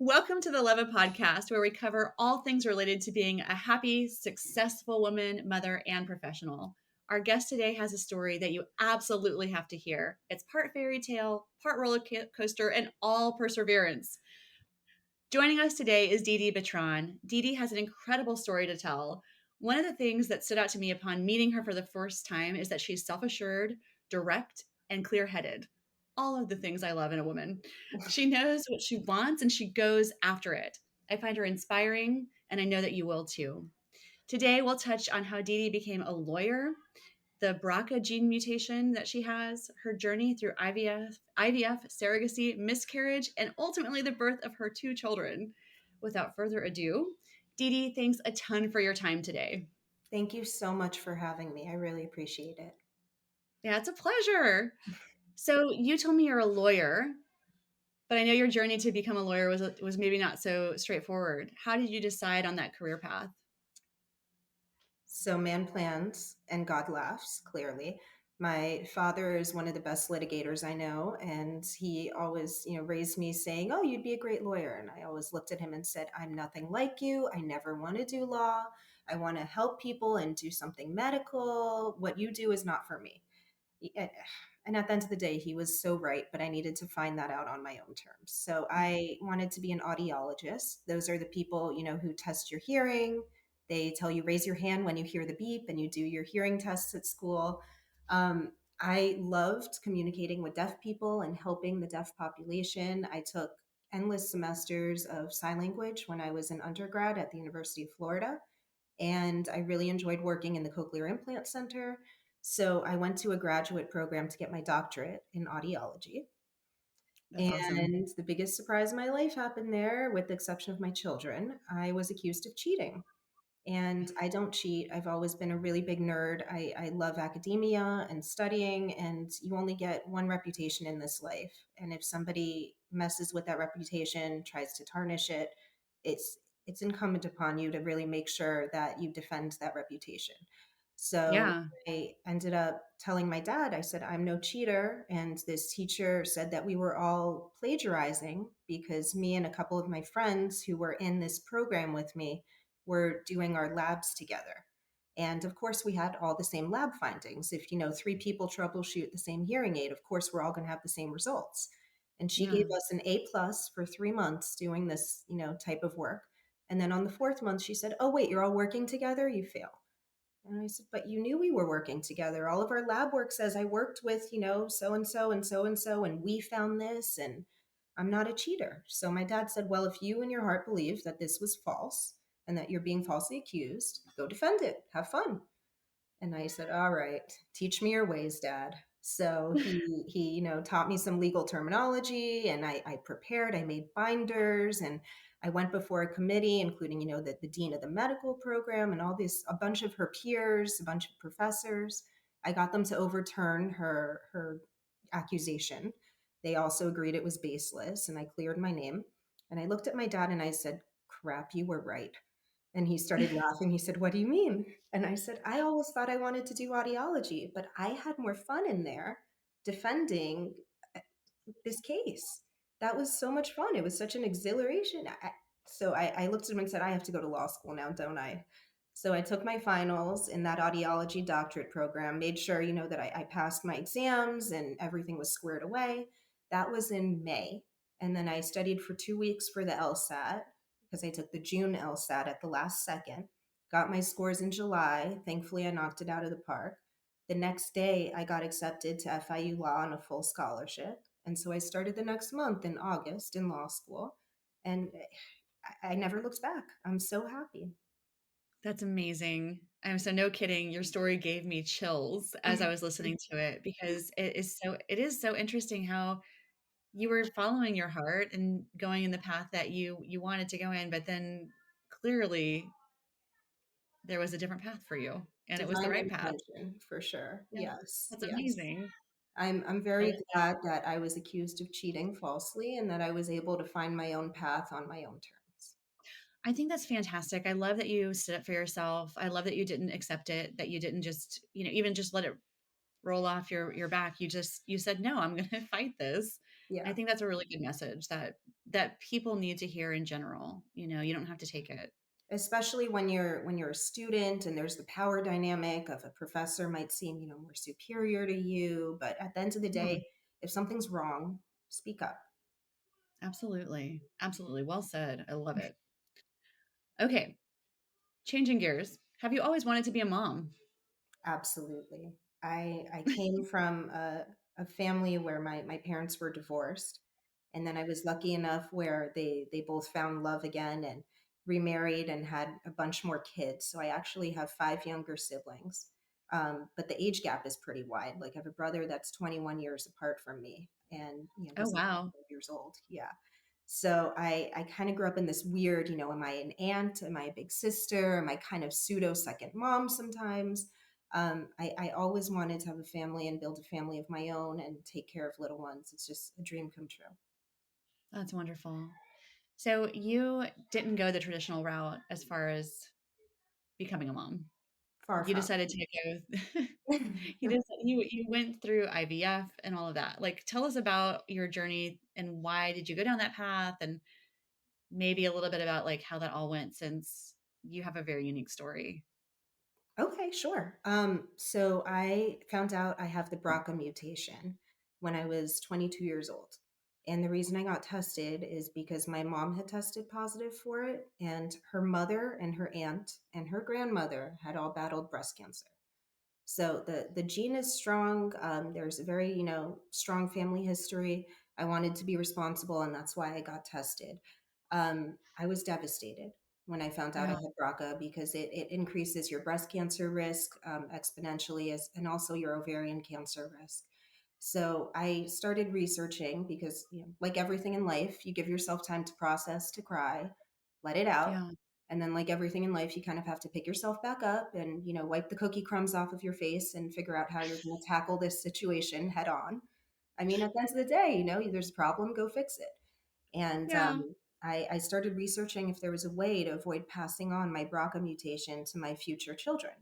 Welcome to the Leva podcast, where we cover all things related to being a happy, successful woman, mother, and professional. Our guest today has a story that you absolutely have to hear. It's part fairy tale, part roller coaster, and all perseverance. Joining us today is Deedee Bertrand. Deedee has an incredible story to tell. One of the things that stood out to me upon meeting her for the first time is that she's self-assured, direct, and clear-headed. All of the things I love in a woman. She knows what she wants and she goes after it. I find her inspiring, and I know that you will too. Today, we'll touch on how Deedee became a lawyer, the BRCA gene mutation that she has, her journey through IVF, surrogacy, miscarriage, and ultimately the birth of her two children. Without further ado, Deedee, thanks a ton for your time today. Thank you so much for having me. I really appreciate it. Yeah, it's a pleasure. So you told me you're a lawyer, but I know your journey to become a lawyer was maybe not so straightforward. How did you decide on that career path? So, man plans and God laughs, clearly. My father is one of the best litigators I know, and he always, raised me saying, "Oh, you'd be a great lawyer." And I always looked at him and said, "I'm nothing like you. I never want to do law. I want to help people and do something medical. What you do is not for me." And at the end of the day, he was so right, but I needed to find that out on my own terms. So I wanted to be an audiologist. Those are the people, who test your hearing. They tell you raise your hand when you hear the beep, and you do your hearing tests at school. I loved communicating with deaf people and helping the deaf population. I took endless semesters of sign language when I was an undergrad at the University of Florida. And I really enjoyed working in the Cochlear Implant Center. So I went to a graduate program to get my doctorate in audiology. That's awesome. And the biggest surprise in my life happened there, with the exception of my children. I was accused of cheating. And I don't cheat. I've always been a really big nerd. I love academia and studying, and you only get one reputation in this life. And if somebody messes with that reputation, tries to tarnish it, it's it's incumbent upon you to really make sure that you defend that reputation. So Yeah. I ended up telling my dad, I said, "I'm no cheater." And this teacher said that we were all plagiarizing because me and a couple of my friends who were in this program with me were doing our labs together. And of course, we had all the same lab findings. If, three people troubleshoot the same hearing aid, of course, we're all going to have the same results. And she gave Yeah. us an A plus for 3 months doing this, type of work. And then on the fourth month, she said, "Oh, wait, you're all working together? You fail." And I said, "But you knew we were working together. All of our lab work says I worked with, so and so and so and so, and we found this, and I'm not a cheater." So my dad said, "Well, if you in your heart believe that this was false and that you're being falsely accused, go defend it. Have fun." And I said, "All right, teach me your ways, Dad." So he taught me some legal terminology, and I prepared. I made binders, and I went before a committee, including the dean of the medical program and a bunch of her peers, a bunch of professors. I got them to overturn her accusation. They also agreed it was baseless, and I cleared my name. And I looked at my dad and I said, "Crap, you were right." And he started laughing. He said, "What do you mean?" And I said, "I always thought I wanted to do audiology, but I had more fun in there defending this case. That was so much fun. It was such an exhilaration." So I looked at him and said, "I have to go to law school now, don't I?" So I took my finals in that audiology doctorate program, made sure, that I passed my exams and everything was squared away. That was in May. And then I studied for 2 weeks for the LSAT, because I took the June LSAT at the last second. Got my scores in July. Thankfully, I knocked it out of the park. The next day, I got accepted to FIU Law on a full scholarship. And so I started the next month in August in law school. And I never looked back. I'm so happy. That's amazing. So no kidding. Your story gave me chills as I was listening to it because it is so interesting how you were following your heart and going in the path that you wanted to go in, but then clearly there was a different path for you and it was the Divine right path. intervention, for sure. Yeah. Yes, That's yes. amazing. I'm I very glad that I was accused of cheating falsely and that I was able to find my own path on my own terms. I think that's fantastic. I love that you stood up for yourself. I love that you didn't accept it, that you didn't just, even just let it roll off your back. You said, "No, I'm going to fight this." I Yeah. think that's a really good message that people need to hear in general. You don't have to take it. Especially when you're a student and there's the power dynamic of a professor might seem, more superior to you, but at the end of the Mhm. day, if something's wrong, speak up. Absolutely. Absolutely. Well said. I love it. Okay, changing gears. Have you always wanted to be a mom? Absolutely. I came from a family where my parents were divorced, and then I was lucky enough where they both found love again and remarried and had a bunch more kids. So I actually have five younger siblings, but the age gap is pretty wide. Like I have a brother that's 21 years apart from me, and Oh, he's only wow. 12 years old. Yeah. So I kind of grew up in this weird, am I an aunt? Am I a big sister? Am I kind of pseudo second mom sometimes? I always wanted to have a family and build a family of my own and take care of little ones. It's just a dream come true. That's wonderful. So you didn't go the traditional route as far as becoming a mom. Far You from. decided to go you went through IVF and all of that. Like, tell us about your journey and why did you go down that path, and maybe a little bit about like how that all went, since you have a very unique story. Okay, sure. So I found out I have the BRCA mutation when I was 22 years old. And the reason I got tested is because my mom had tested positive for it, and her mother and her aunt and her grandmother had all battled breast cancer. So the gene is strong. There's a very strong family history. I wanted to be responsible, and that's why I got tested. I was devastated when I found out I Yeah. had BRCA because it increases your breast cancer risk exponentially, and also your ovarian cancer risk. So I started researching because, like everything in life, you give yourself time to process, to cry, let it out. Yeah. And then, like everything in life, you kind of have to pick yourself back up and, wipe the cookie crumbs off of your face and figure out how you're going to tackle this situation head on. I mean, at the end of the day, there's a problem, go fix it. And Yeah. I started researching if there was a way to avoid passing on my BRCA mutation to my future children.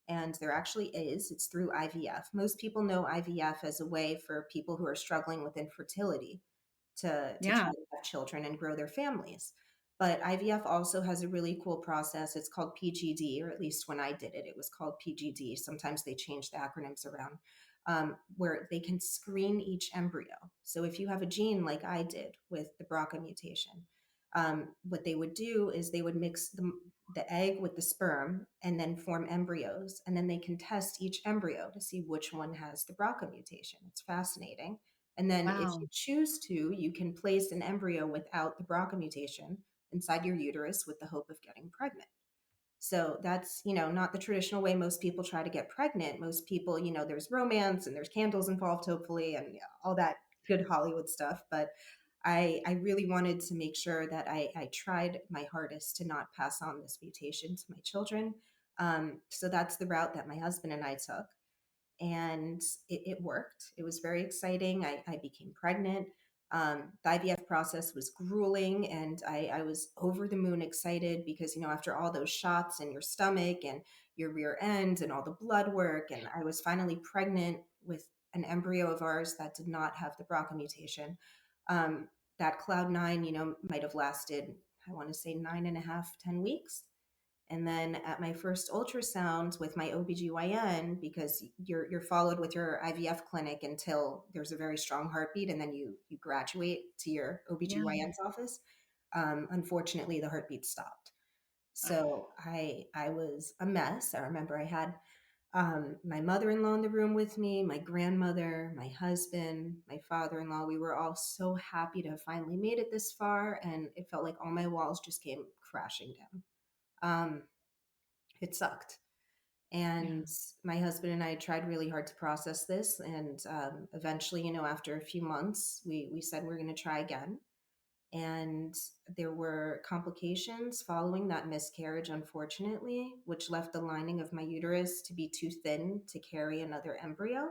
And there actually is. It's through IVF. Most people know IVF as a way for people who are struggling with infertility to Yeah. try to have children and grow their families. But IVF also has a really cool process. It's called PGD, or at least when I did it, it was called PGD. Sometimes they change the acronyms around, where they can screen each embryo. So if you have a gene like I did with the BRCA mutation, what they would do is they would mix the egg with the sperm and then form embryos. And then they can test each embryo to see which one has the BRCA mutation. It's fascinating. And then if Wow. you choose to, you can place an embryo without the BRCA mutation inside your uterus with the hope of getting pregnant. So that's, not the traditional way most people try to get pregnant. Most people, there's romance and there's candles involved, hopefully, and all that good Hollywood stuff. But I really wanted to make sure that I tried my hardest to not pass on this mutation to my children. So that's the route that my husband and I took, and it worked. It was very exciting. I became pregnant. The IVF process was grueling, and I was over the moon excited because, after all those shots in your stomach and your rear end and all the blood work, and I was finally pregnant with an embryo of ours that did not have the BRCA mutation. Um, that cloud nine, might have lasted, I want to say 9.5, 10 weeks. And then at my first ultrasound with my OBGYN, because you're followed with your IVF clinic until there's a very strong heartbeat, and then you graduate to your Yeah. OBGYN's office. Unfortunately, the heartbeat stopped. Ugh. So I was a mess. I remember I had my mother-in-law in the room with me, my grandmother, my husband, my father-in-law. We were all so happy to have finally made it this far, and it felt like all my walls just came crashing down. Um, it sucked. Yeah. And my husband and I tried really hard to process this. And eventually, after a few months, we said we're going to try again. And there were complications following that miscarriage, unfortunately, which left the lining of my uterus to be too thin to carry another embryo.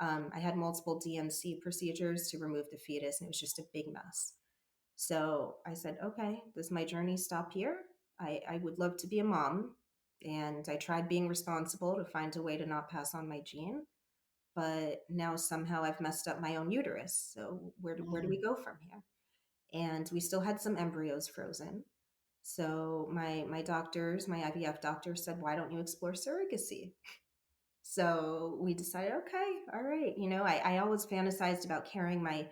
I had multiple DNC procedures to remove the fetus, and it was just a big mess. So I said, okay, does my journey stop here? I would love to be a mom. And I tried being responsible to find a way to not pass on my gene. but now somehow I've messed up my own uterus. So where do Oh, we go from here? And we still had some embryos frozen. So my doctors, my IVF doctor said, why don't you explore surrogacy? So we decided, okay, all right. I always fantasized about carrying my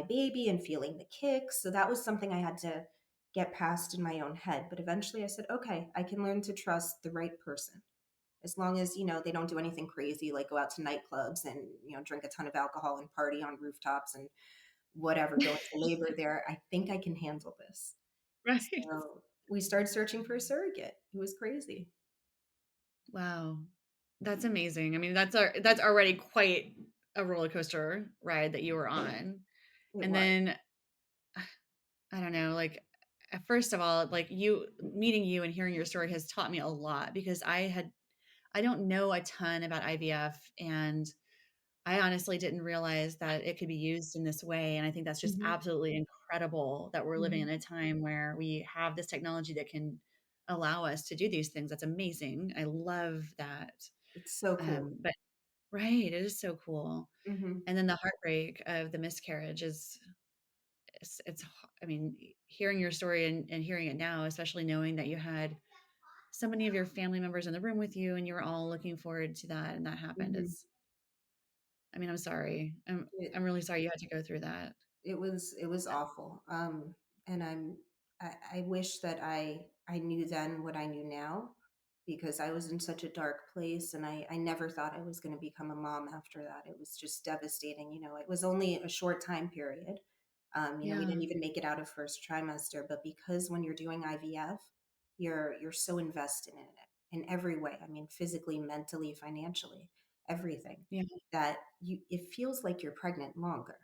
baby and feeling the kicks. So that was something I had to get past in my own head. But eventually I said, okay, I can learn to trust the right person. As long as, they don't do anything crazy, like go out to nightclubs and, drink a ton of alcohol and party on rooftops and whatever, go into labor there, I think I can handle this. right. So we started searching for a surrogate. It was crazy. Wow. That's amazing. I mean, that's already quite a roller coaster ride that you were on. It And was. then I don't know, like first of all, like you meeting you and hearing your story has taught me a lot because I don't know a ton about IVF and I honestly didn't realize that it could be used in this way. And I think that's just Mhm, absolutely incredible that we're living mhm. in a time where we have this technology that can allow us to do these things. That's amazing. I love that. It's so cool. But right, it is so cool. Mhm, And then the heartbreak of the miscarriage I mean, hearing your story and hearing it now, especially knowing that you had so many of your family members in the room with you and you were all looking forward to that and that happened. mhm. I mean, I'm sorry. I'm It really sorry you had to go through that. it was awful. And I wish that I knew then what I knew now, because I was in such a dark place, and I never thought I was going to become a mom after that. It was just devastating. It was only a short time period. We Yeah. didn't even make it out of first trimester, but because when you're doing IVF, you're so invested in it in every way. I mean, physically, mentally, financially, everything, Yeah. that it feels like you're pregnant longer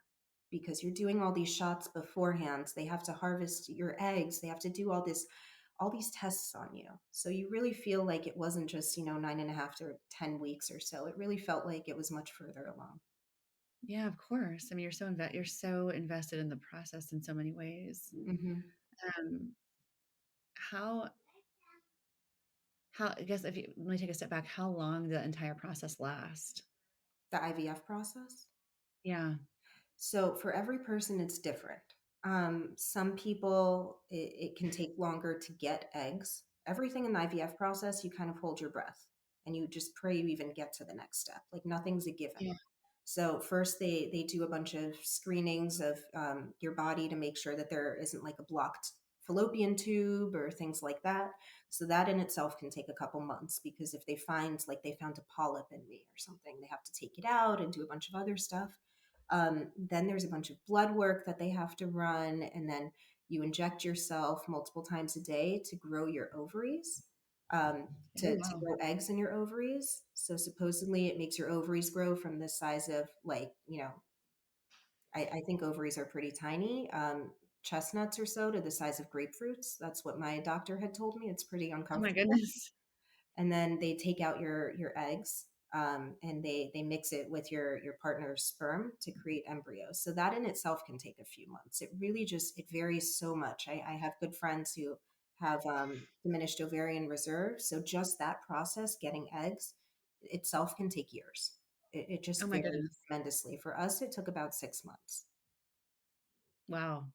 because you're doing all these shots beforehand. They have to harvest your eggs. They have to do all these tests on you. So you really feel like it wasn't just, 9.5 to 10 weeks or so. It really felt like it was much further along. Yeah, of course. I mean, you're so invested in the process in so many ways. Hmm. Um, how I guess if you let me take a step back, how long did the entire process last? The IVF process. Yeah. So for every person, it's different. Some people, it can take longer to get eggs. Everything in the IVF process, you kind of hold your breath and you just pray you even get to the next step. Like nothing's a given. Yeah. So first, they do a bunch of screenings of your body to make sure that there isn't like a blocked fallopian tube or things like that. So that in itself can take a couple months, because if they find, like they found a polyp in me or something, they have to take it out and do a bunch of other stuff. Then there's a bunch of blood work that they have to run, and then you inject yourself multiple times a day to grow your ovaries, Oh, to wow. grow eggs in your ovaries. So supposedly it makes your ovaries grow from the size of, like, I think ovaries are pretty tiny, chestnuts or so, to the size of grapefruits. That's what my doctor had told me. It's pretty Oh my uncomfortable. goodness. And then they take out your eggs, and they mix it with your partner's sperm to create embryos. So that in itself can take a few months. It really just, it varies so much. I have good friends who have diminished ovarian reserve, so just that process, getting eggs itself, can take years. It Oh just my varies goodness. tremendously. For us, it took about 6 months. Wow.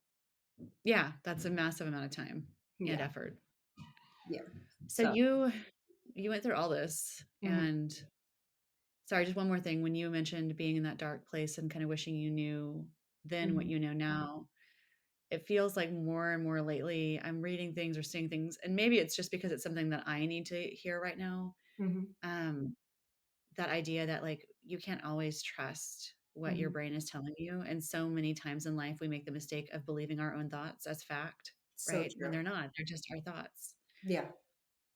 Yeah, that's a massive amount of time and Yeah, effort. yeah. So So you went through all this mhm, and sorry, just one more thing. When you mentioned being in that dark place and kind of wishing you knew then what mhm, you know now, it feels like more and more lately I'm reading things or seeing things, and maybe it's just because it's something that I need to hear right now. mhm, Um, that idea that like you can't always trust what your mhm. brain is telling you. And so many times in life we make the mistake of believing our own thoughts as fact, So right? When true. they're not, they're just our thoughts. Yeah,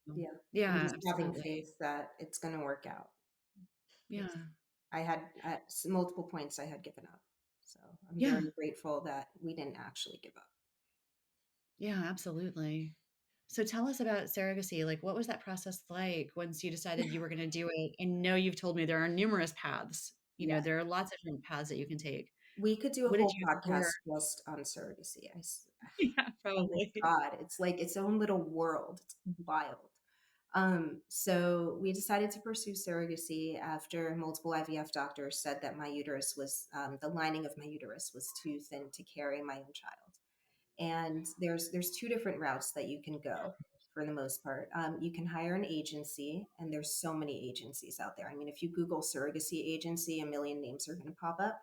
So, yeah. And yeah, just having absolutely. faith that it's going to work out. Yeah. 'Cause I had at multiple points I had given up. So I'm Yeah. very grateful that we didn't actually give up. Yeah, absolutely. So tell us about surrogacy. Like, what was that process like once you decided you were going to do it? And know you've told me there are numerous paths. Yeah, There are lots of different paths that you can take. we could do a What did whole you explore? podcast just on surrogacy. Yeah, Oh my probably. God, it's like its own little world. It's wild. So we decided to pursue surrogacy after multiple IVF doctors said that my uterus was, the lining of my uterus was too thin to carry my own child. And there's two different routes that you can go for the most part. You can hire an agency, and there's so many agencies out there. I mean, if you Google surrogacy agency, a million names are going to pop up.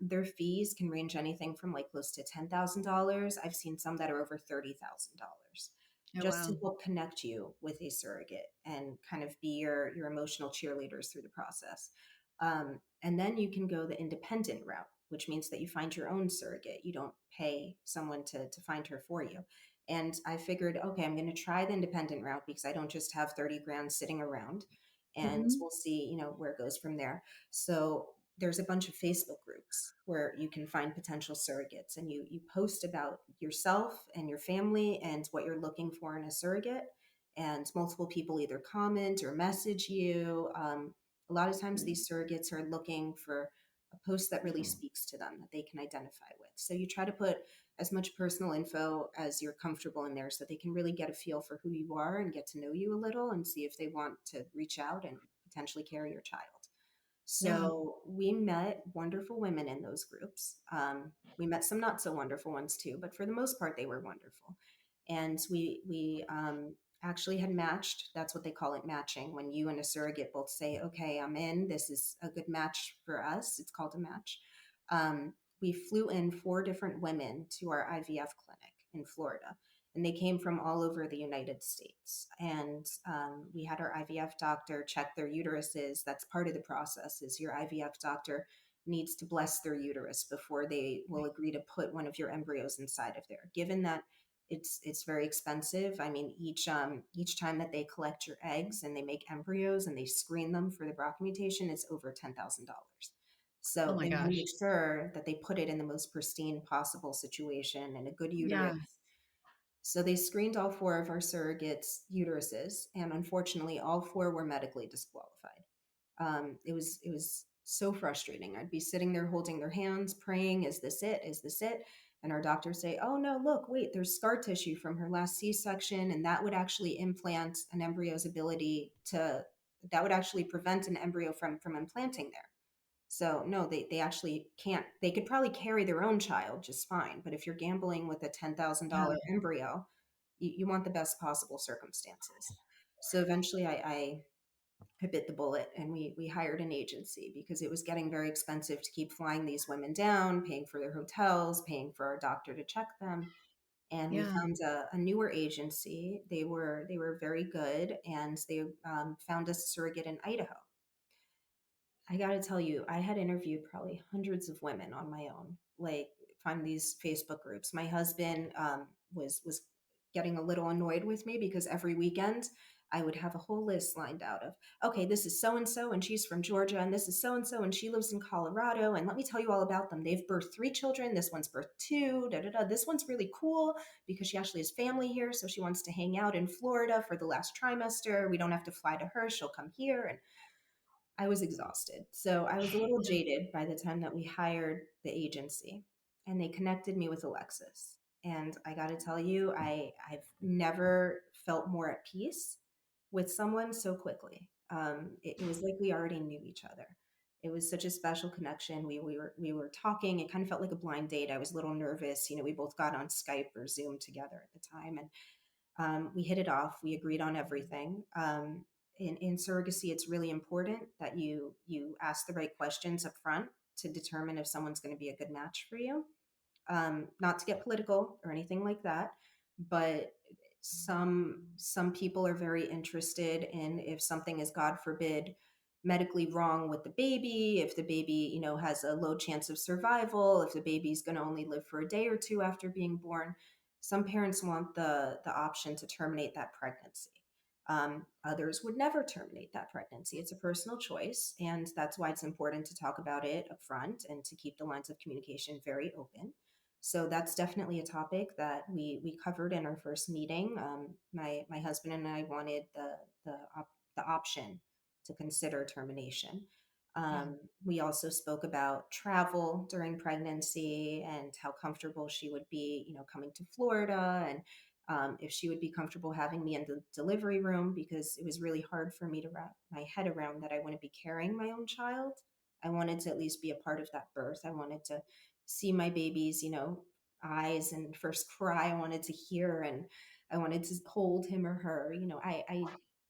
Their fees can range anything from like close to $10,000. I've seen some that are over $30,000 Oh, just to wow. help connect you with a surrogate and kind of be your emotional cheerleaders through the process. And then you can go the independent route, which means that you find your own surrogate. You don't pay someone to find her for you. And I figured, okay, I'm going to try the independent route because I don't just have 30 grand sitting around, and Hmm. we'll see, where it goes from there. So there's a bunch of Facebook groups where you can find potential surrogates, and you post about yourself and your family and what you're looking for in a surrogate. And multiple people either comment or message you. A lot of times these surrogates are looking for a post that really speaks to them, that they can identify with. So you try to put as much personal info as you're comfortable in there so they can really get a feel for who you are and get to know you a little and see if they want to reach out and potentially carry your child. Yeah. So we met wonderful women in those groups. We met some not so wonderful ones too, but for the most part, they were wonderful. And we actually had matched. That's what they call it, matching. When you and a surrogate both say, "Okay, I'm in. This is a good match for us." It's called a match. We flew in four different women to our IVF clinic in Florida, and they came from all over the United States. And we had our IVF doctor check their uteruses. That's part of the process. Is your IVF doctor needs to bless their uterus before they will agree to put one of your embryos inside of there. Given that it's very expensive. I mean, each time that they collect your eggs and they make embryos and they screen them for the BRCA mutation, it's over $10,000. Oh So my they want to gosh. make sure that they put it in the most pristine possible situation and a good Yeah. uterus. So they screened all four of our surrogates' uteruses, and unfortunately, all four were medically disqualified. It was so frustrating. I'd be sitting there holding their hands, praying, "Is this it? Is this it?" And our doctors say, "Oh no, look, wait, there's scar tissue from her last C-section, and that would actually implant an embryo's ability to. That would actually prevent an embryo from implanting there." So no, they actually can't. They could probably carry their own child just fine, but if you're gambling with a Yeah. $10,000 embryo, you want the best possible circumstances. So eventually, I bit the bullet, and we hired an agency because it was getting very expensive to keep flying these women down, paying for their hotels, paying for our doctor to check them. And we Yeah. found a newer agency. They were very good, and they found us a surrogate in Idaho. I got to tell you, I had interviewed probably hundreds of women on my own, like from these Facebook groups. My husband was getting a little annoyed with me because every weekend I would have a whole list lined out of, okay, this is so and so, and she's from Georgia, and this is so and so, and she lives in Colorado, and let me tell you all about them. They've birthed three children. This one's birthed two. Da da da. This one's really cool because she actually has family here, so she wants to hang out in Florida for the last trimester. We don't have to fly to her; she'll come here, and I was exhausted. So I was a little jaded by the time that we hired the agency, and they connected me with Alexis. And I got to tell you, I've never felt more at peace with someone so quickly. It was like we already knew each other. It was such a special connection. We were talking. It kind of felt like a blind date. I was a little nervous. We both got on Skype or Zoom together at the time, and we hit it off. We agreed on everything. In surrogacy, it's really important that you ask the right questions up front to determine if someone's going to be a good match for you. Not to get political or anything like that, but some people are very interested in if something is, God forbid, medically wrong with the baby, if the baby has a low chance of survival, if the baby's going to only live for a day or two after being born. Some parents want the option to terminate that pregnancy. Others would never terminate that pregnancy. It's a personal choice, and that's why it's important to talk about it up front and to keep the lines of communication very open. So that's definitely a topic that we covered in our first meeting. My husband and I wanted the option to consider termination. Yeah. We also spoke about travel during pregnancy and how comfortable she would be, coming to Florida and if she would be comfortable having me in the delivery room, because it was really hard for me to wrap my head around that I wouldn't be carrying my own child. I wanted to at least be a part of that birth. I wanted to see my baby's, eyes and first cry. I wanted to hear, and I wanted to hold him or her.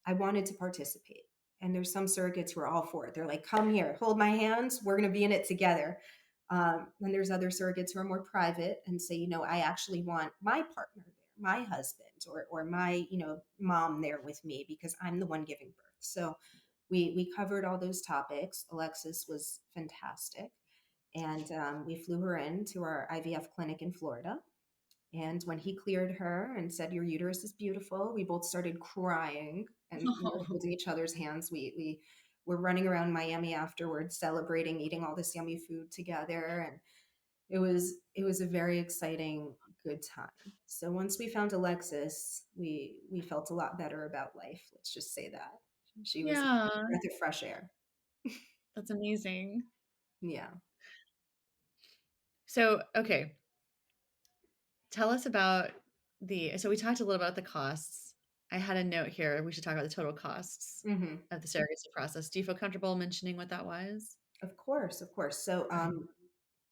I wanted to participate. And there's some surrogates who are all for it. They're like, come here, hold my hands. We're going to be in it together. And there's other surrogates who are more private and say, I actually want my partner there, my husband, or my, mom there with me because I'm the one giving birth. So we covered all those topics. Alexis was fantastic. And we flew her in to our IVF clinic in Florida. And when he cleared her and said, "Your uterus is beautiful," we both started crying and holding each other's hands. We were running around Miami afterwards, celebrating, eating all this yummy food together, and it was a very exciting, good time. So once we found Alexis, we felt a lot better about life. Let's just say that she was a Yeah, breath of fresh air. that's amazing. Yeah. So, okay, tell us about so we talked a little about the costs. I had a note here. We should talk about the total costs Hmm. of the surrogacy process. Do you feel comfortable mentioning what that was? Of course, of course. So, Okay.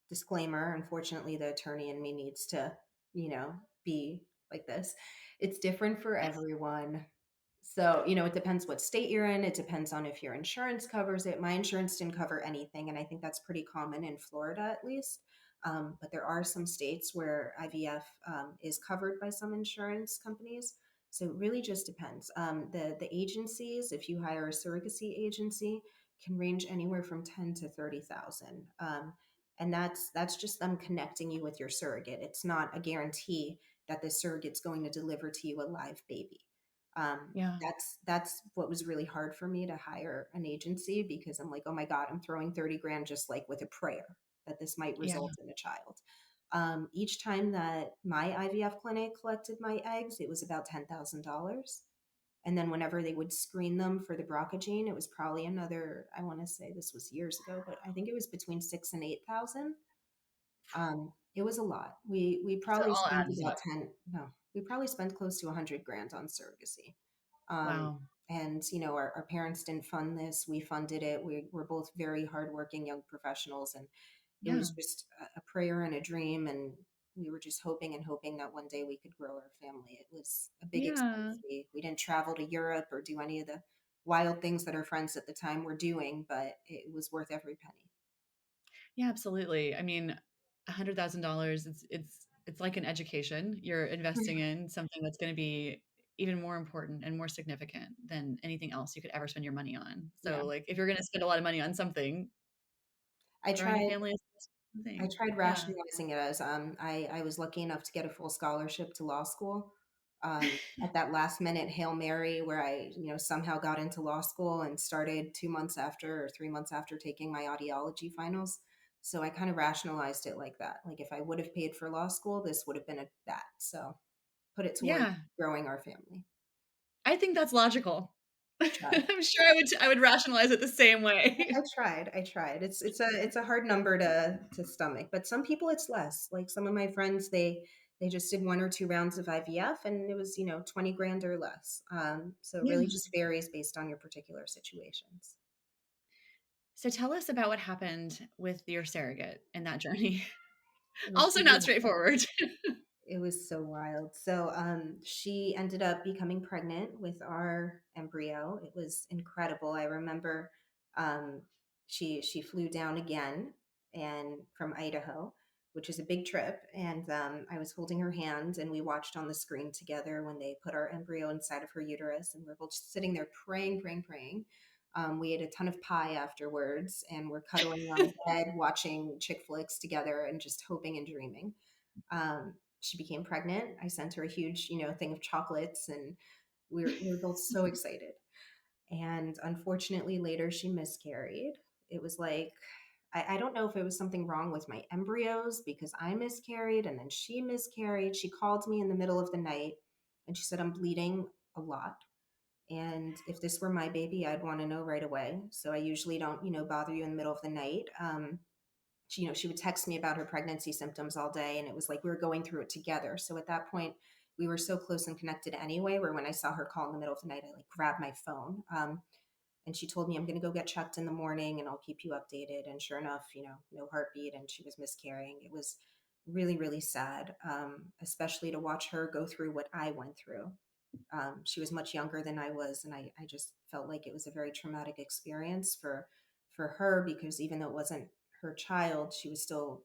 disclaimer, unfortunately, the attorney in me needs to, be like this. It's different for Yes. everyone. So, it depends what state you're in. It depends on if your insurance covers it. My insurance didn't cover anything, and I think that's pretty common in Florida at least. But there are some states where IVF is covered by some insurance companies. So it really just depends. The agencies, if you hire a surrogacy agency, can range anywhere from 10 to 30,000. And that's just them connecting you with your surrogate. It's not a guarantee that the surrogate's going to deliver to you a live baby. Yeah. That's what was really hard for me to hire an agency, because I'm like, oh my God, I'm throwing 30 grand just like with a prayer that this might Yeah. result in a child. Each time that my IVF clinic collected my eggs, it was about $10,000. And then whenever they would screen them for the BRCA gene, it was probably another, I want to say this was years ago, but I think it was between 6 and 8 thousand. It was a lot. We So it probably all spent adds about up. 10, no, we probably spent close to 100 grand on surrogacy. Um, Wow. and our parents didn't fund this. We funded it. We were both very hardworking young professionals, and it Yeah. was just a prayer and a dream. And we were just hoping and hoping that one day we could grow our family. It was a big Yeah. expense. We didn't travel to Europe or do any of the wild things that our friends at the time were doing, but it was worth every penny. Yeah, absolutely. I mean, $100,000, it's like an education. You're investing in something that's going to be even more important and more significant than anything else you could ever spend your money on. Yeah. So, like, if you're going to spend a lot of money on something, I growing a tried family is the I thing. tried Yeah. rationalizing it as I was lucky enough to get a full scholarship to law school. At that last minute Hail Mary where I, somehow got into law school and started 2 months after or 3 months after taking my audiology finals. So I kind of rationalized it like that. Like if I would have paid for law school, this would have been that. So put it towards Yeah. growing our family. I think that's logical. I tried. I'm sure I would rationalize it the same way. I tried. It's a hard number to stomach, but some people it's less. Like some of my friends, they just did 1 or 2 rounds of IVF, and it was 20 grand or less. So it really Yeah. just varies based on your particular situations. So tell us about what happened with your surrogate in that journey. It was Also not straightforward. It was so wild. So she ended up becoming pregnant with our embryo. It was incredible. I remember um, she flew down again and from Idaho, which is a big trip. And I was holding her hand, and we watched on the screen together when they put our embryo inside of her uterus, and we're both just sitting there praying, praying, praying. We ate a ton of pie afterwards, and we're cuddling on bed, watching chick flicks together, and just hoping and dreaming. She became pregnant. I sent her a huge, thing of chocolates, and we were both so excited. And unfortunately, later she miscarried. It was like, I don't know if it was something wrong with my embryos because I miscarried and then she miscarried. She called me in the middle of the night and she said, "I'm bleeding a lot. And if this were my baby, I'd want to know right away. So I usually don't, bother you in the middle of the night." She would text me about her pregnancy symptoms all day, and it was like we were going through it together. So at that point, we were so close and connected anyway, where when I saw her call in the middle of the night, I like grabbed my phone. And she told me, I'm going to go get checked in the morning and I'll keep you updated. And sure enough, no heartbeat and she was miscarrying. It was really, really sad, especially to watch her go through what I went through. She was much younger than I was, and I just felt like it was a very traumatic experience for her, because even though it wasn't her child, she was still,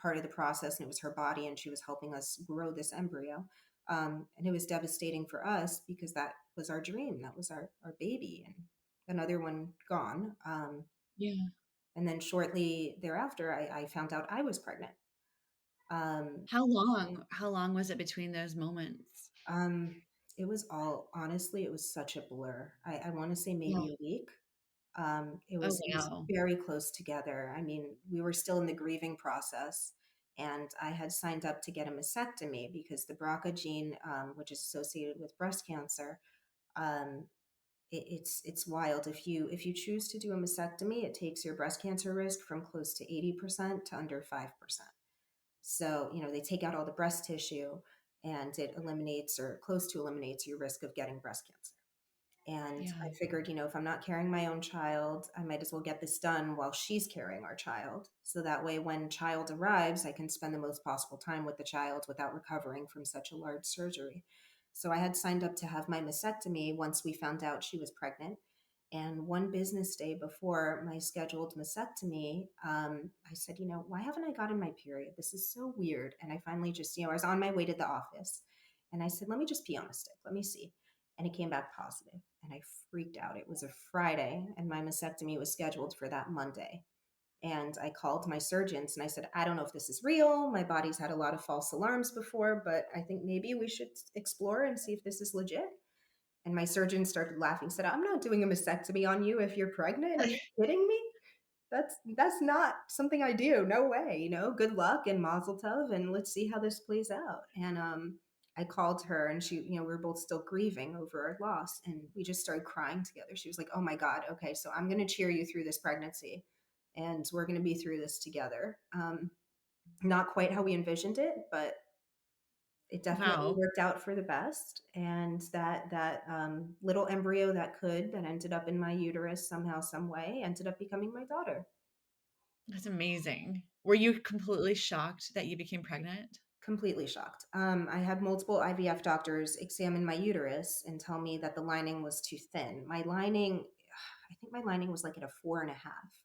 part of the process, and it was her body, and she was helping us grow this embryo. And it was devastating for us because that was our dream, that was our baby, and another one gone. Yeah. And then shortly thereafter, I found out I was pregnant. Um, How long was it between those moments? um, it was all, honestly, it was such a blur. I want to say Yeah. maybe a week. It Oh, was wow. very close together. I mean, we were still in the grieving process, and I had signed up to get a mastectomy because the BRCA gene, which is associated with breast cancer, um, it's wild. If you choose to do a mastectomy, it takes your breast cancer risk from close to 80% to under 5%. So, they take out all the breast tissue, and it eliminates or close to eliminates your risk of getting breast cancer. And Yeah. I figured, if I'm not carrying my own child, I might as well get this done while she's carrying our child. So that way, when child arrives, I can spend the most possible time with the child without recovering from such a large surgery. So I had signed up to have my mastectomy once we found out she was pregnant. And one business day before my scheduled mastectomy, I said, why haven't I gotten my period? This is so weird. And I finally just, I was on my way to the office, and I said, let me just pee on a stick. Let me see. And it came back positive, and I freaked out. It was a Friday, and my mastectomy was scheduled for that Monday. And I called my surgeons and I said, I don't know if this is real. My body's had a lot of false alarms before, but I think maybe we should explore and see if this is legit. And my surgeon started laughing, said, I'm not doing a mastectomy on you if you're pregnant. Are you kidding me? That's not something I do. No way. Good luck and mazel tov, and let's see how this plays out. And I called her, and she, we were both still grieving over our loss, and we just started crying together. She was like, "Oh my God, okay, so I'm going to cheer you through this pregnancy, and we're going to be through this together." Not quite how we envisioned it, but it definitely Wow. worked out for the best. And that little embryo that ended up in my uterus somehow, some way, ended up becoming my daughter. That's amazing. Were you completely shocked that you became pregnant? Completely shocked. I had multiple IVF doctors examine my uterus and tell me that the lining was too thin. My lining, I think my lining was like at a 4.5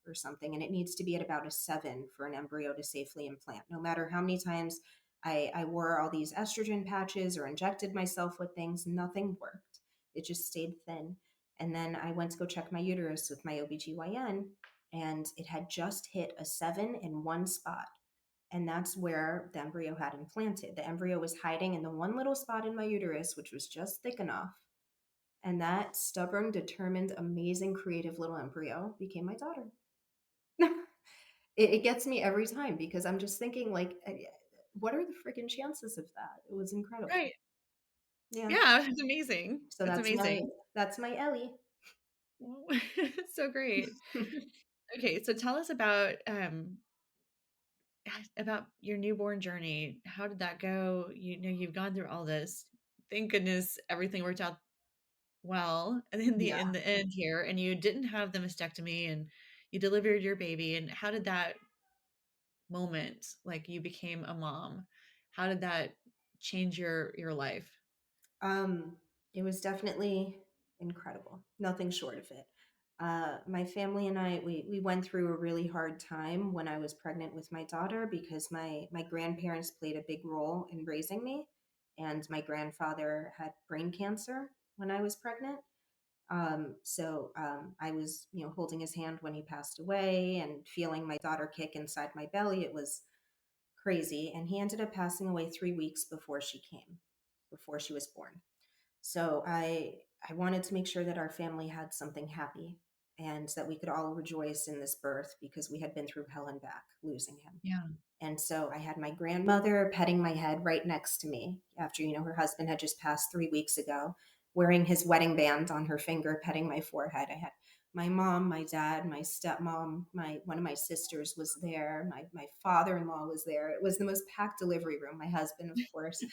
or something, and it needs to be at about a 7 for an embryo to safely implant. No matter how many times I wore all these estrogen patches or injected myself with things, nothing worked. It just stayed thin. And then I went to go check my uterus with my OBGYN, and it had just hit a 7 in one spot, and that's where the embryo had implanted. The embryo was hiding in the one little spot in my uterus, which was just thick enough. And that stubborn, determined, amazing, creative little embryo became my daughter. It gets me every time because I'm just thinking, like, what are the freaking chances of that? It was incredible. Right. Yeah. Yeah, it's amazing. So It's amazing. that's my Ellie. So great. Okay, so tell us about your newborn journey. How did that go? You've gone through all this. Thank goodness everything worked out well in the Yeah. in the end here, and you didn't have the mastectomy, and you delivered your baby. And how did that moment, like you became a mom, how did that change your life? Um, it was definitely incredible. Nothing short of it. My family and I, we went through a really hard time when I was pregnant with my daughter because my grandparents played a big role in raising me, and my grandfather had brain cancer when I was pregnant. So I was, holding his hand when he passed away and feeling my daughter kick inside my belly. It was crazy, and he ended up passing away 3 weeks before she was born. So I wanted to make sure that our family had something happy and that we could all rejoice in this birth because we had been through hell and back losing him. Yeah. And so I had my grandmother petting my head right next to me after, her husband had just passed 3 weeks ago, wearing his wedding band on her finger, petting my forehead. I had my mom, my dad, my stepmom, one of my sisters was there. My father-in-law was there. It was the most packed delivery room. My husband, of course.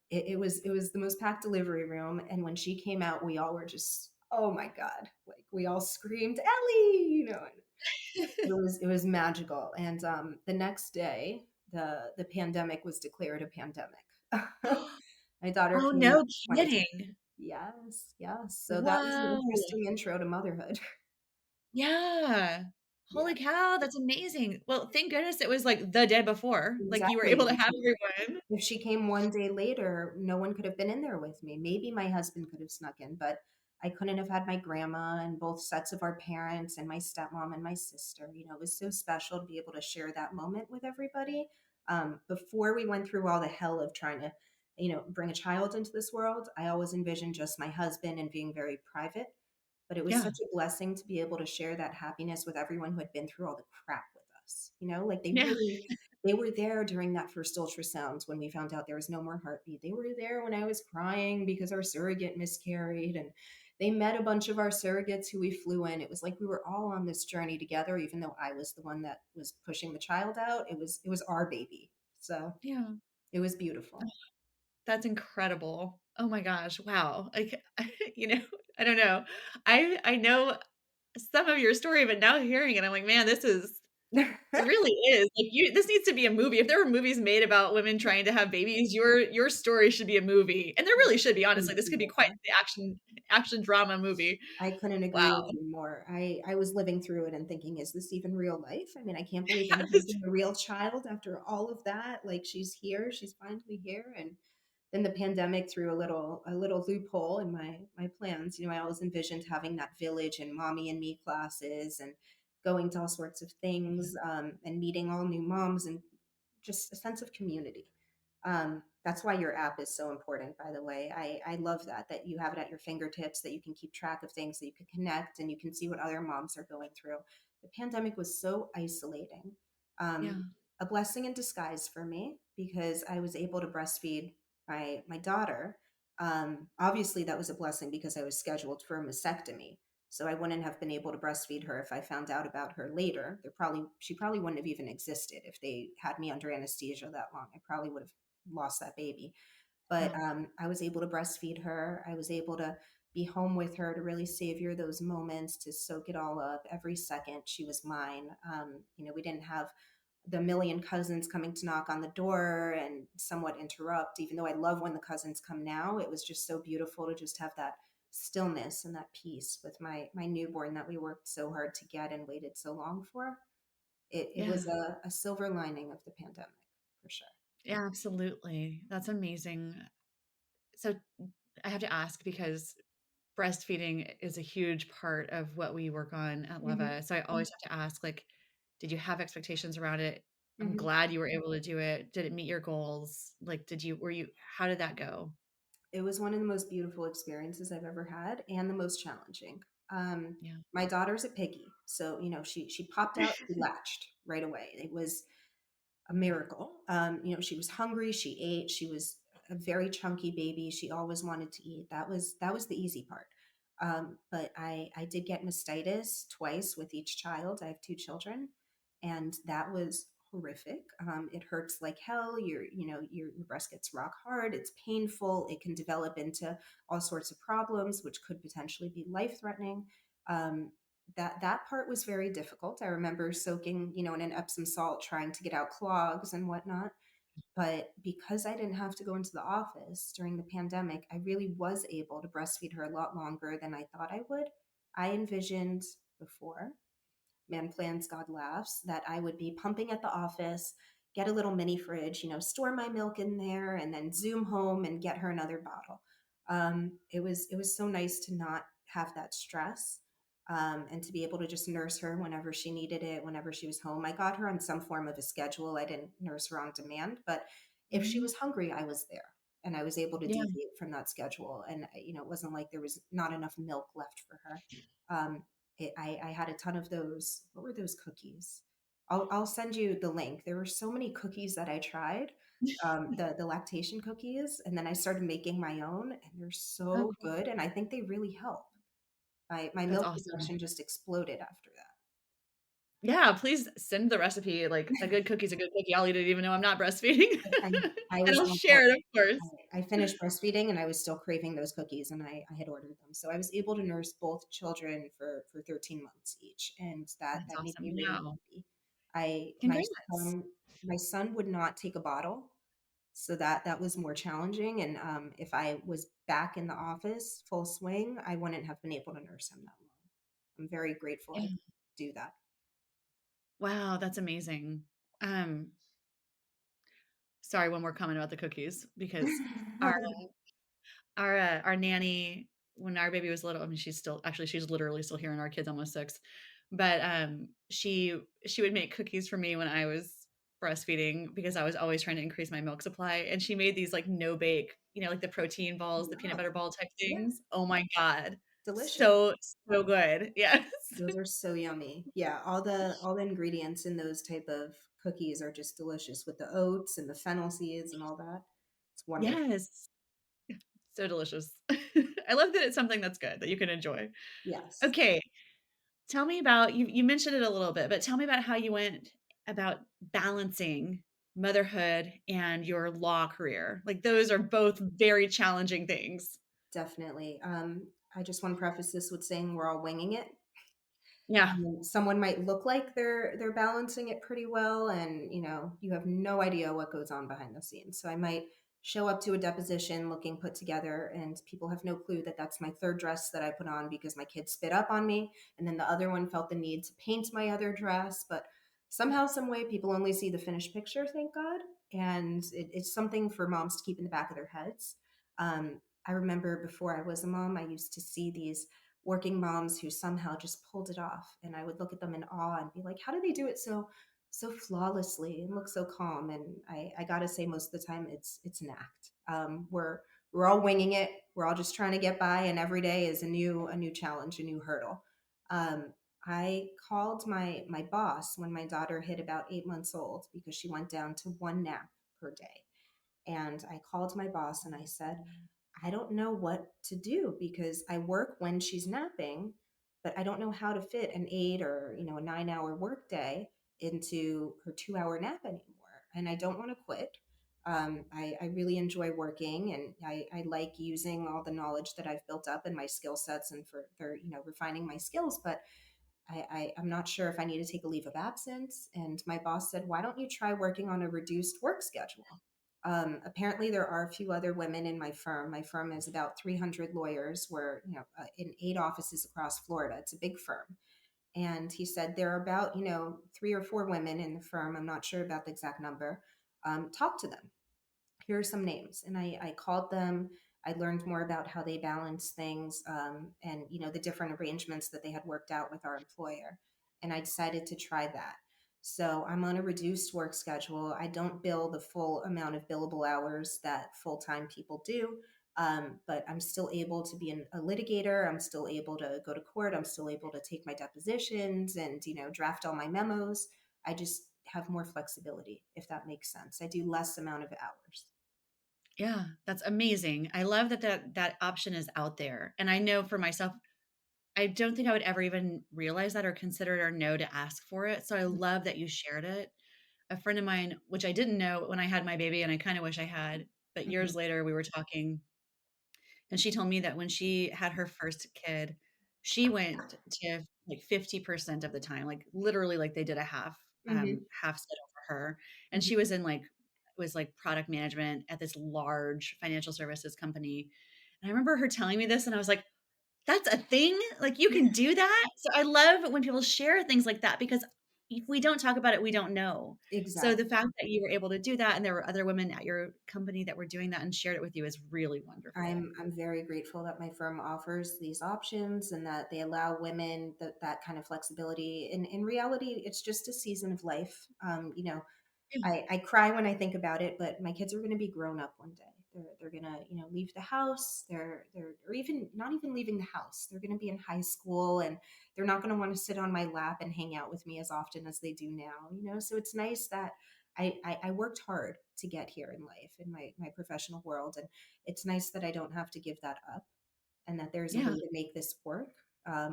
it was the most packed delivery room, and when she came out, we all were just, oh my god, like we all screamed, Ellie, it was magical. And the next day, the pandemic was declared a pandemic. My daughter Oh, came out no in 2020. kidding. Yes, yes. So that was an Wow. interesting intro to motherhood. Yeah. Yeah, Holy cow, that's amazing. Well, thank goodness it was, like, the day before. Like, you were able exactly. to have everyone. If she came one day later, no one could have been in there with me. Maybe my husband could have snuck in, but I couldn't have had my grandma and both sets of our parents and my stepmom and my sister. It was so special to be able to share that moment with everybody. Before we went through all the hell of trying to, bring a child into this world, I always envisioned just my husband and being very private. But it was Yeah. such a blessing to be able to share that happiness with everyone who had been through all the crap with us. Like Yeah. they were there during that first ultrasound when we found out there was no more heartbeat. They were there when I was crying because our surrogate miscarried, and they met a bunch of our surrogates who we flew in. It was like we were all on this journey together, even though I was the one that was pushing the child out. It was our baby. So Yeah. it was beautiful. That's incredible. Oh my gosh, wow. Like, you know, I don't know. I know some of your story, but now hearing it, I'm like, man, it really is. Like, this needs to be a movie. If there were movies made about women trying to have babies, your story should be a movie. And there really should be, honestly. Thank This could be you. quite the action drama movie. I couldn't agree Wow. with you more. I was living through it and thinking, is this even real life? I mean, I can't believe I'm Yes. holding a real child after all of that. Like she's here, she's finally here. And then the pandemic threw a little loophole in my plans. I always envisioned having that village and mommy and me classes and going to all sorts of things, and meeting all new moms and just a sense of community. That's why your app is so important, by the way. I love that you have it at your fingertips, that you can keep track of things, that you can connect, and you can see what other moms are going through. The pandemic was so isolating. Yeah. A blessing in disguise for me because I was able to breastfeed my daughter. Obviously, that was a blessing because I was scheduled for a mastectomy. So I wouldn't have been able to breastfeed her if I found out about her later. She probably wouldn't have even existed if they had me under anesthesia that long. I probably would have lost that baby. But Wow. I was able to breastfeed her. I was able to be home with her to really savor those moments, to soak it all up. Every second she was mine. We didn't have the million cousins coming to knock on the door and somewhat interrupt. Even though I love when the cousins come now, it was just so beautiful to just have that stillness and that peace with my newborn that we worked so hard to get and waited so long for. It Yeah. was a silver lining of the pandemic for sure. Yeah, absolutely. That's amazing. So I have to ask because breastfeeding is a huge part of what we work on at Hmm. Leva. So I always have to ask, like, did you have expectations around it? I'm Hmm. glad you were able to do it. Did it meet your goals? Like, how did that go? It was one of the most beautiful experiences I've ever had and the most challenging. Um, Yeah. my daughter's a piggy, so she popped out, she latched right away. It was a miracle. She was hungry, she ate, she was a very chunky baby. She always wanted to eat. That was the easy part. But I did get mastitis twice with each child. I have two children, and that was horrific. It hurts like hell. Your breast gets rock hard. It's painful. It can develop into all sorts of problems, which could potentially be life threatening. Um, that part was very difficult. I remember soaking, in an Epsom salt, trying to get out clogs and whatnot. But because I didn't have to go into the office during the pandemic, I really was able to breastfeed her a lot longer than I thought I would. I envisioned before, man plans, God laughs, that I would be pumping at the office, get a little mini fridge, store my milk in there, and then zoom home and get her another bottle. It was so nice to not have that stress, and to be able to just nurse her whenever she needed it, whenever she was home. I got her on some form of a schedule. I didn't nurse her on demand, but if she Mhm. was hungry, I was there. And I was able to Yeah. deviate from that schedule. And, it wasn't like there was not enough milk left for her. Um, I had a ton of those. What were those cookies? I'll send you the link. There were so many cookies that I tried, the lactation cookies, and then I started making my own, and they're Oh, so cool. good, and I think they really help. My That's milk awesome. production just exploded after that. Yeah, please send the recipe, like, a good cookie's a good cookie, I'll eat it even though I'm not breastfeeding, I I and was I'll on board. share it, of course. I finished breastfeeding and I was still craving those cookies and I had ordered them. So I was able to nurse both children for 13 months each. And That's that made awesome, me really wow. happy. I Congrats. my son would not take a bottle. So that was more challenging. And if I was back in the office full swing, I wouldn't have been able to nurse him that long. I'm very grateful I Yeah. could do that. Wow, that's amazing. Um, sorry, one more comment about the cookies because our our nanny, when our baby was little, I mean, she's still actually, she's literally still here and our kid's almost 6, but, she would make cookies for me when I was breastfeeding because I was always trying to increase my milk supply, and she made these, like, no bake, like the protein balls, the peanut Yeah, butter ball type yeah, things. Oh my god. delicious. So, so good. Yes. Those are so yummy. Yeah, all the ingredients in those type of cookies are just delicious with the oats and the fennel seeds and all that. It's wonderful. Yes. So delicious. I love that it's something that's good that you can enjoy. Yes, Okay, tell me about you mentioned it a little bit, but tell me about how you went about balancing motherhood and your law career. Like those are both very challenging things. definitely. I just want to preface this with saying we're all winging it. Yeah. Someone might look like they're balancing it pretty well, and you have no idea what goes on behind the scenes. So I might show up to a deposition looking put together, and people have no clue that that's my third dress that I put on because my kid spit up on me, and then the other one felt the need to paint my other dress. But somehow, some way, people only see the finished picture. Thank God, and it's something for moms to keep in the back of their heads. I remember before I was a mom, I used to see these working moms who somehow just pulled it off, and I would look at them in awe and be like, how do they do it so flawlessly and look so calm? And I gotta say, most of the time it's an act. We're all winging it, we're all just trying to get by, and every day is a new challenge, a new hurdle. um, I called my boss when my daughter hit about 8 months old because she went down to one nap per day. And I called my boss and I said, I don't know what to do because I work when she's napping, but I don't know how to fit an 8 or a 9 hour workday into her 2 hour nap anymore. And I don't want to quit. I really enjoy working and I like using all the knowledge that I've built up and my skill sets and for refining my skills. But I'm not sure if I need to take a leave of absence. And my boss said, why don't you try working on a reduced work schedule? Apparently, there are a few other women in my firm. My firm is about 300 lawyers. We're in 8 offices across Florida. It's a big firm. And he said there are about 3 or 4 women in the firm. I'm not sure about the exact number. Talk to them. Here are some names. And I called them. I learned more about how they balance things, and the different arrangements that they had worked out with our employer. And I decided to try that. So I'm on a reduced work schedule. I don't bill the full amount of billable hours that full-time people do. But I'm still able to be a litigator. I'm still able to go to court. I'm still able to take my depositions and draft all my memos. I just have more flexibility, if that makes sense. I do less amount of hours. Yeah, that's amazing. I love that that option is out there. And I know for myself, I don't think I would ever even realize that or consider it or know to ask for it. So I love that you shared it. A friend of mine, which I didn't know when I had my baby, and I kind of wish I had, but Mhm, years later we were talking, and she told me that when she had her first kid, she went to like 50% of the time, like literally like they did a mhm, half schedule for her. And mhm. she was in like was like product management at this large financial services company. And I remember her telling me this and I was like, that's a thing? Like, you can do that? So I love when people share things like that because if we don't talk about it, we don't know. So the Exactly. fact that you were able to do that and there were other women at your company that were doing that and shared it with you is really wonderful. I'm very grateful that my firm offers these options and that they allow women that kind of flexibility. In reality, it's just a season of life. Yeah. I cry when I think about it, but my kids are going to be grown up one day. They're going to leave the house. They're or even not even leaving the house. They're going to be in high school, and they're not going to want to sit on my lap and hang out with me as often as they do now. So it's nice that I worked hard to get here in life in my professional world, and it's nice that I don't have to give that up and that there's a way Yeah. to make this work,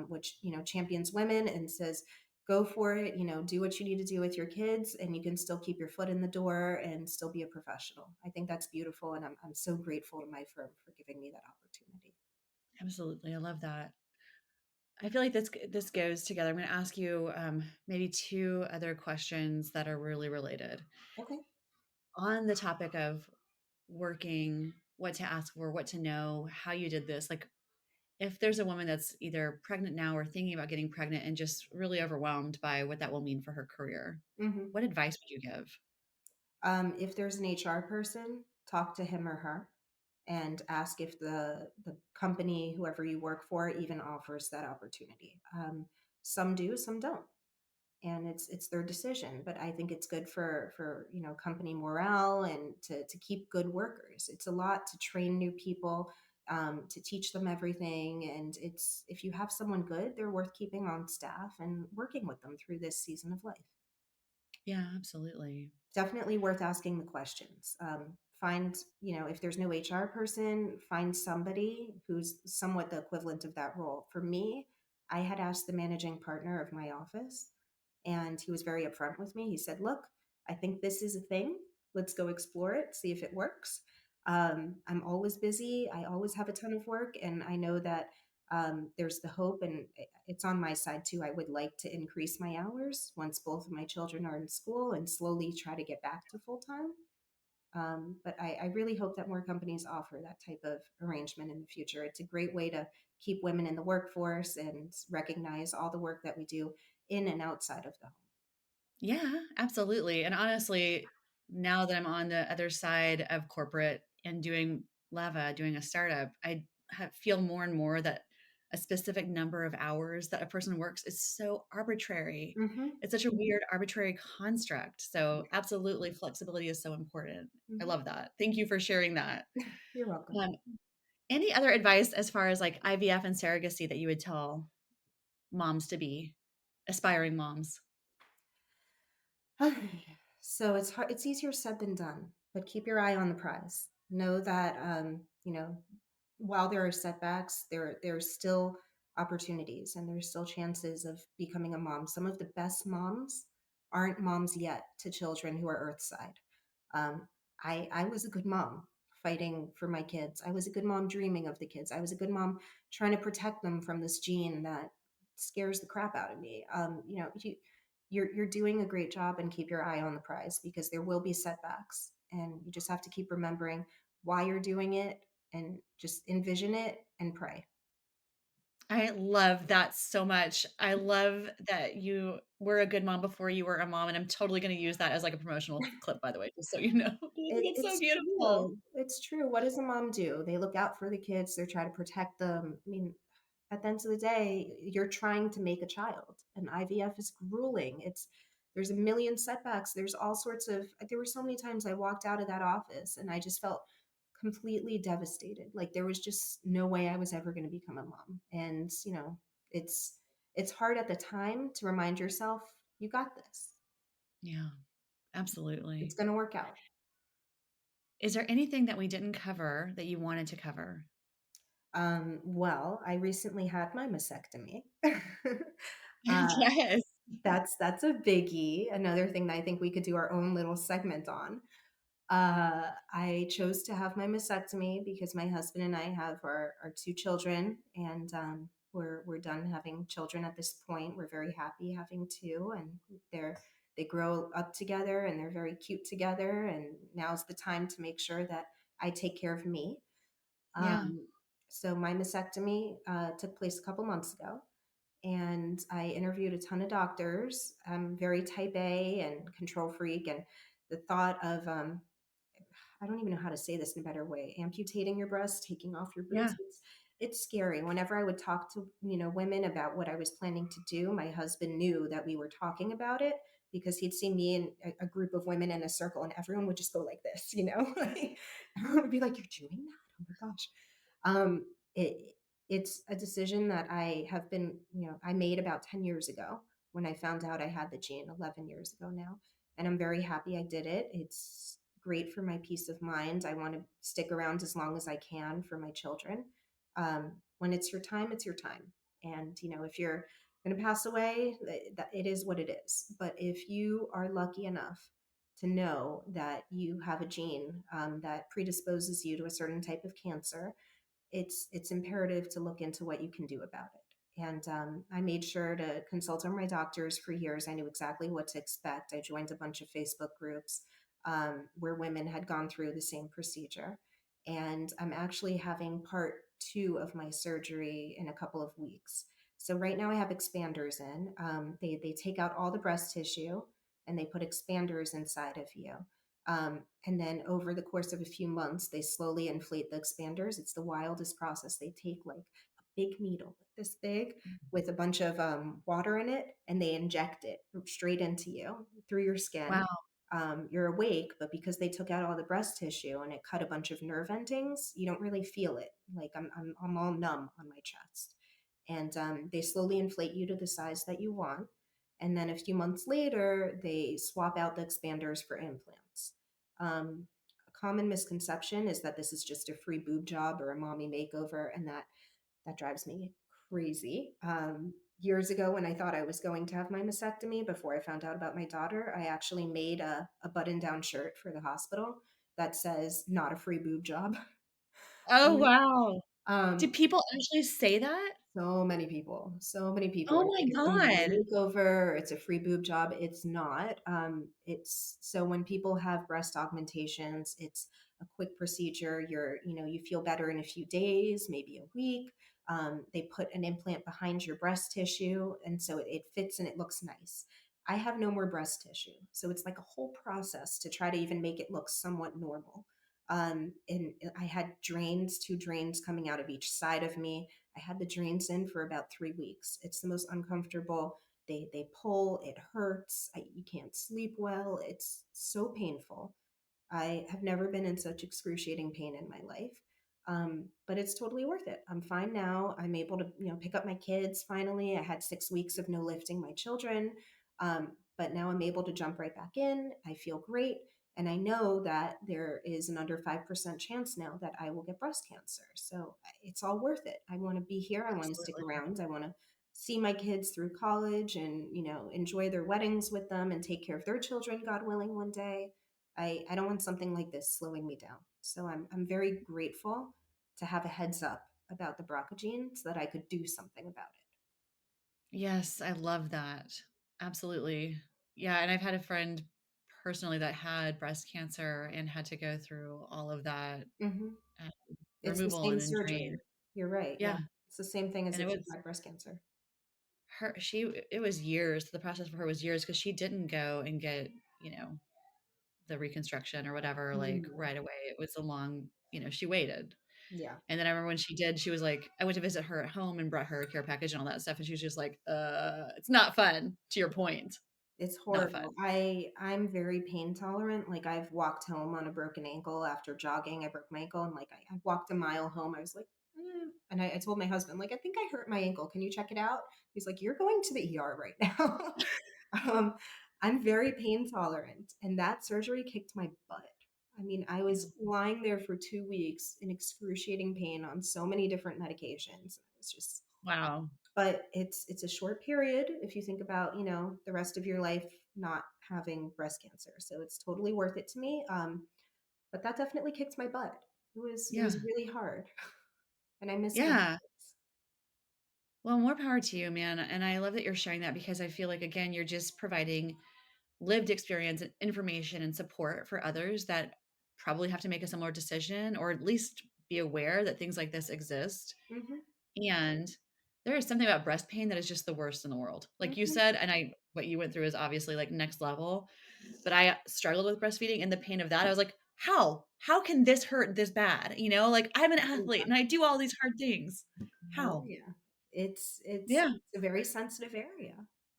which champions women and says go for it, do what you need to do with your kids, and you can still keep your foot in the door and still be a professional. I think that's beautiful. And I'm so grateful to my firm for giving me that opportunity. Absolutely. I love that. I feel like this goes together. I'm going to ask you maybe two other questions that are really related Okay. on the topic of working, what to ask for, what to know, how you did this. Like, if there's a woman that's either pregnant now or thinking about getting pregnant and just really overwhelmed by what that will mean for her career, Hmm. what advice would you give? If there's an HR person, talk to him or her and ask if the company, whoever you work for, even offers that opportunity. Some do, some don't, and it's their decision. But I think it's good for company morale and to keep good workers. It's a lot to train new people, to teach them everything, and it's if you have someone good, they're worth keeping on staff and working with them through this season of life. Yeah, absolutely. Definitely worth asking the questions. Find, if there's no HR person, find somebody who's somewhat the equivalent of that role. For me, I had asked the managing partner of my office, and he was very upfront with me. He said, "Look, I think this is a thing. Let's go explore it, see if it works. I'm always busy. I always have a ton of work, and I know that there's the hope, and it's on my side too. I would like to increase my hours once both of my children are in school and slowly try to get back to full time. But I really hope that more companies offer that type of arrangement in the future. It's a great way to keep women in the workforce and recognize all the work that we do in and outside of the home. Yeah, absolutely. And honestly, now that I'm on the other side of corporate and doing Leva, doing a startup, feel more and more that a specific number of hours that a person works is so arbitrary. Hmm. It's such a weird, arbitrary construct. So, absolutely, flexibility is so important. I Hmm. love that. Thank you for sharing that. You're welcome. Um, any other advice as far as like IVF and surrogacy that you would tell moms to be, aspiring moms? So it's hard. It's easier said than done, but keep your eye on the prize. Know that while there are setbacks, there's still opportunities and there's still chances of becoming a mom. Some of the best moms aren't moms yet to children who are earthside. Um, I was a good mom fighting for my kids. I was a good mom dreaming of the kids. I was a good mom trying to protect them from this gene that scares the crap out of me. You're doing a great job, and keep your eye on the prize because there will be setbacks, and you just have to keep remembering why you're doing it and just envision it and pray. I love that so much. I love that you were a good mom before you were a mom, and I'm totally gonna use that as, like, a promotional clip, by the way, just so you know. I think it's so It's beautiful. true. It's true. What does a mom do? They look out for the kids. They try to protect them. I mean, at the end of the day, you're trying to make a child, and IVF is grueling. There's a million setbacks. There's all sorts of. There were so many times I walked out of that office and I just felt completely devastated. Like there was just no way I was ever going to become a mom. And it's it's hard at the time to remind yourself you got this. Yeah, It's absolutely. going to work out. Is there anything that we didn't cover that you wanted to cover? Well, I recently had my mastectomy. uh, Yes. that's a biggie. Another thing that I think we could do our own little segment on. I chose to have my mastectomy because my husband and I have our two children, and we're done having children at this point. We're very happy having two, and they grow up together, and they're very cute together. And now's the time to make sure that I take care of me. Yeah, Um, so my mastectomy took place a couple months ago, and I interviewed a ton of doctors. I'm very type A and control freak, and the thought of I don't even know how to say this in a better way. Amputating your breast, taking off your yeah, boobs. It's scary. Whenever I would talk to, women about what I was planning to do, my husband knew that we were talking about it because he'd seen me in a group of women in a circle and everyone would just go like this, like, everyone would be like, "You're doing that? Oh my gosh." Um, it, it's a decision that I have been, I made about 10 years ago when I found out I had the gene 11 years ago now. And I'm very happy I did it. It's great for my peace of mind. I want to stick around as long as I can for my children. When it's your time, it's your time. And if you're going to pass away. It is what it is. But if you are lucky enough to know that you have a gene that predisposes you to a certain type of cancer, it's imperative to look into what you can do about it. And I made sure to consult on my doctors for years. I knew exactly what to expect. I joined a bunch of Facebook groups where women had gone through the same procedure. And I'm actually having part 2 of my surgery in a couple of weeks. So right now I have expanders in. They take out all the breast tissue and they put expanders inside of you. And then over the course of a few months, they slowly inflate the expanders. It's the wildest process. They take like a big needle, like this big, with a bunch of water in it, and they inject it straight into you through your skin. Wow. You're awake, but because they took out all the breast tissue and it cut a bunch of nerve endings, you don't really feel it. Like I'm all numb on my chest. And they slowly inflate you to the size that you want. And then a few months later, they swap out the expanders for implants. A common misconception is that this is just a free boob job or a mommy makeover, and that drives me crazy. Years ago, when I thought I was going to have my mastectomy, before I found out about my daughter, I actually made a button-down shirt for the hospital that says "Not a free boob job." Oh, wow. Did Um, people actually say that? so many people Oh are my like, it's a mommy god. makeover, it's a free boob job. It's not. It's so when people have breast augmentations, it's a quick procedure. You feel better in a few days, maybe a week. They put an implant behind your breast tissue, and so it fits and it looks nice. I have no more breast tissue, so it's like a whole process to try to even make it look somewhat normal. And I had 2 drains coming out of each side of me. I had the drains in for about 3 weeks. It's the most uncomfortable. They pull. It hurts. You can't sleep well. It's so painful. I have never been in such excruciating pain in my life. But it's totally worth it. I'm fine now. I'm able to, pick up my kids finally. I had 6 weeks of no lifting my children. But now I'm able to jump right back in. I feel great. And I know that there is an under 5% chance now that I will get breast cancer. So it's all worth it. I want to be here. I want to stick Absolutely. around. I want to see my kids through college and, enjoy their weddings with them and take care of their children, God willing, one day. I don't want something like this slowing me down. So I'm very grateful to have a heads up about the BRCA gene so that I could do something about Yes, I love that. Absolutely. Yeah, and I've had a friend personally that had breast cancer and had to go through all of that, it. um, It's the removal same and then drain. surgery. You're right. Yeah. Yeah, It's the same thing as and it if you was had breast cancer. it was years. The process for her was years because she didn't go and get, you know, the reconstruction or whatever, like, Mm, right away. It was a long, she waited. yeah. And then I remember when she did, she was like, I went to visit her at home and brought her a care package and all that stuff. And she was just like, it's not fun, to your point. It's Not fun. horrible. I'm very pain tolerant. Like I've walked home on a broken ankle after jogging. I broke my ankle and like I walked a mile home. I was like, and I told my husband, like, I think I hurt my ankle. Can you check it out? He's like, you're going to the ER right now. um, I'm very pain tolerant, and that surgery kicked my butt. I mean, I Yeah. was lying there for 2 weeks in excruciating pain on so many different medications. It was just, Wow. but it's a short period if you think about the rest of your life not having breast cancer, so it's totally worth it to me. But that definitely kicked my butt. It was Yeah. really hard, and I miss my Yeah. kids. Well, more power to you, man. And I love that you're sharing that because I feel like, again, you're just providing lived experience and information and support for others that probably have to make a similar decision or at least be aware that things like this exist. Hmm. And there is something about breast pain that is just the worst in the world. Like you Hmm. said, and what you went through is obviously like next level, but I struggled with breastfeeding and the pain of that. I was like, how can this hurt this bad? Like I'm an athlete and I do all these hard things. Oh How? yeah, it's Yeah. a very sensitive area.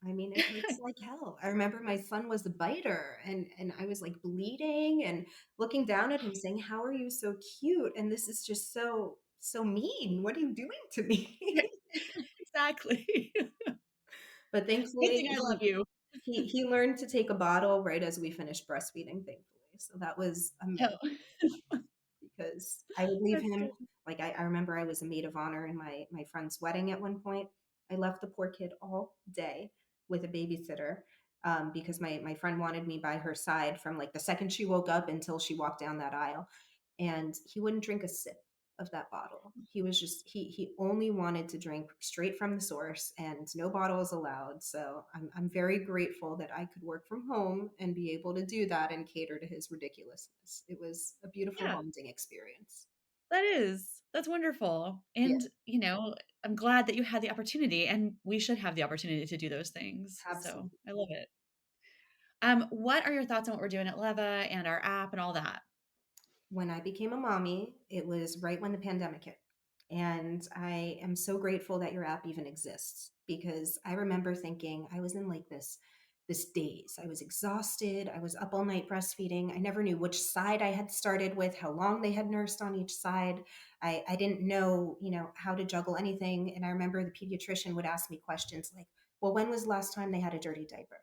I mean, it hurts like hell. I remember my son was a biter, and I was like bleeding and looking down at him, saying, "How are you so cute? And this is just so mean. What are you doing to me?" Exactly. But Good thankfully, thing I love you. he learned to take a bottle right as we finished breastfeeding. Thankfully, so that was No, amazing. Because I would leave that's him good. like I remember I was a maid of honor in my friend's wedding at one point. I left the poor kid all day with a babysitter, because my friend wanted me by her side from like the second she woke up until she walked down that aisle. And he wouldn't drink a sip of that bottle. He was just he only wanted to drink straight from the source, and no bottles allowed. So I'm very grateful that I could work from home and be able to do that and cater to his ridiculousness. It was a beautiful Yeah, bonding experience. that's wonderful. Yeah, And, I'm glad that you had the opportunity, and we should have the opportunity to do those things. So absolutely. I love it. What are your thoughts on what we're doing at Leva and our app and all that? When I became a mommy, it was right when the pandemic hit. And I am so grateful that your app even exists, because I remember thinking I was in like this daze. I was exhausted. I was up all night breastfeeding. I never knew which side I had started with, how long they had nursed on each side. I didn't know, how to juggle anything. And I remember the pediatrician would ask me questions like, well, when was the last time they had a dirty diaper?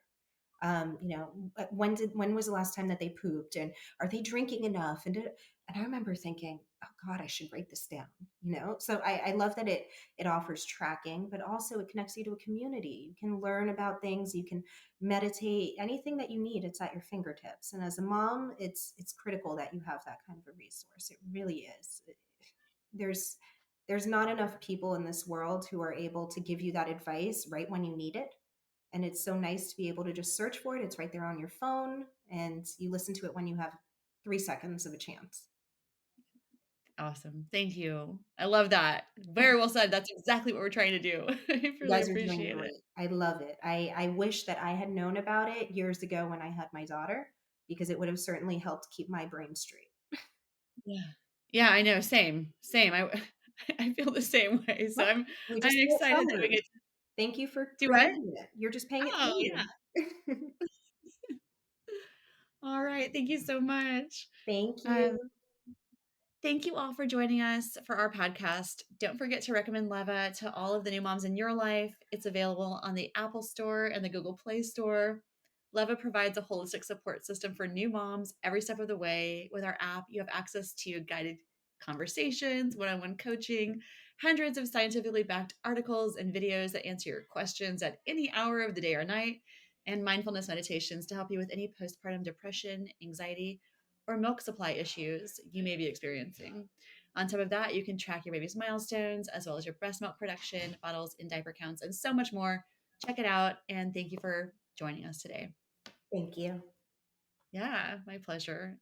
When was the last time that they pooped, and are they drinking enough, and I remember thinking, oh god, I should write this down. So I love that it offers tracking, but also it connects you to a community. You can learn about things, you can meditate, anything that you need, it's at your fingertips. And as a mom, it's critical that you have that kind of a resource. It really is. There's not enough people in this world who are able to give you that advice right when you need it, and it's so nice to be able to just search for it. It's right there on your phone, and you listen to it when you have 3 seconds of a chance. Awesome. Thank you. I love that. Very well said. That's exactly what we're trying to do. I You really guys are doing appreciate it. great. I love it. I wish that I had known about it years ago when I had my daughter, because it would have certainly helped keep my brain straight. Yeah. Yeah, I know. Same. Same. I feel the same way. So Well, I'm we I'm just pay it excited that we forward. get to Thank you for do what? doing it. You're just paying it Oh, yeah. forward. All right. Thank you so much. Thank Um, you. Thank you all for joining us for our podcast. Don't forget to recommend Leva to all of the new moms in your life. It's available on the Apple Store and the Google Play Store. Leva provides a holistic support system for new moms every step of the way. With our app, you have access to guided conversations, one on one coaching, hundreds of scientifically backed articles and videos that answer your questions at any hour of the day or night, and mindfulness meditations to help you with any postpartum depression, anxiety, or milk supply issues you may be experiencing. On top of that, you can track your baby's milestones as well as your breast milk production, bottles and diaper counts, and so much more. Check it out. And thank you for joining us today. Thank you. Yeah, my pleasure.